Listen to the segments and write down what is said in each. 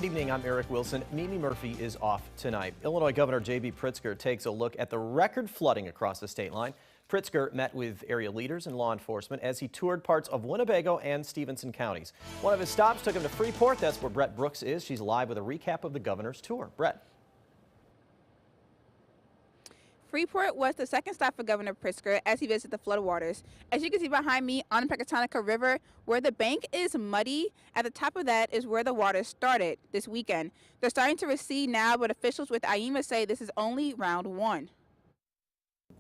Good evening, I'm Eric Wilson. Mimi Murphy is off tonight. Illinois Governor J.B. Pritzker takes a look at the record flooding across the state line. Pritzker met with area leaders and law enforcement as he toured parts of Winnebago and Stevenson counties. One of his stops took him to Freeport. That's where Brett Brooks is. She's live with a recap of the governor's tour. Brett. Freeport was the second stop for Governor Pritzker as he visited the floodwaters. As you can see behind me on the Pecatonica River, where the bank is muddy, at the top of that is where the water started this weekend. They're starting to recede now, but officials with IEMA say this is only round one.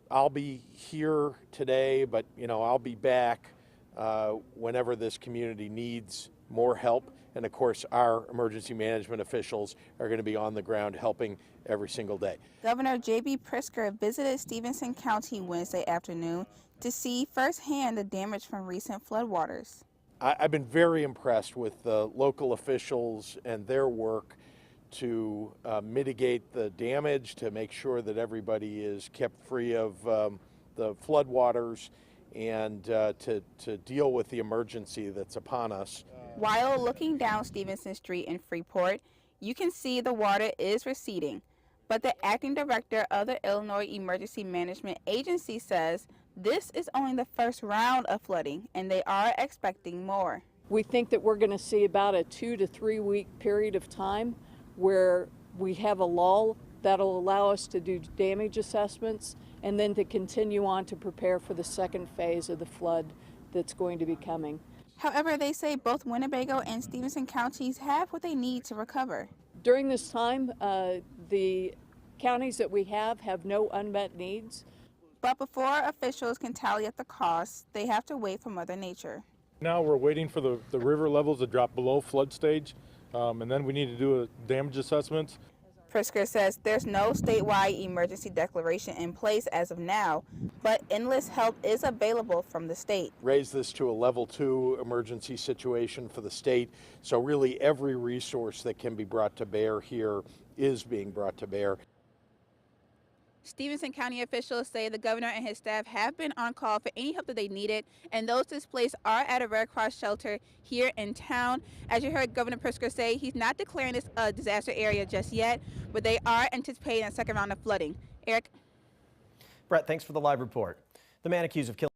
I'll be here today, but I'll be back whenever this community needs more help. And of course, our emergency management officials are going to be on the ground helping every single day. Governor J.B. Pritzker visited Stevenson County Wednesday afternoon to see firsthand the damage from recent floodwaters. I've been very impressed with the local officials and their work to mitigate the damage, to make sure that everybody is kept free of the floodwaters, and to deal with the emergency that's upon us. While looking down Stevenson Street in Freeport, you can see the water is receding, but the acting director of the Illinois Emergency Management Agency says this is only the first round of flooding and they are expecting more. We think that we're going to see about a 2 to 3 week period of time where we have a lull that'll allow us to do damage assessments and then to continue on to prepare for the second phase of the flood that's going to be coming. However, they say both Winnebago and Stevenson counties have what they need to recover. During this time, the counties that we have no unmet needs. But before officials can tally up the costs, they have to wait for Mother Nature. Now we're waiting for the river levels to drop below flood stage, and then we need to do a damage assessment. Pritzker says there's no statewide emergency declaration in place as of now, but endless help is available from the state. Raise this to a level 2 emergency situation for the state, so really every resource that can be brought to bear here is being brought to bear. Stevenson County officials say the governor and his staff have been on call for any help that they needed, and those displaced are at a Red Cross shelter here in town. As you heard Governor Pritzker say, he's not declaring this a disaster area just yet, but they are anticipating a second round of flooding. Eric? Brett, thanks for the live report. The man accused of killing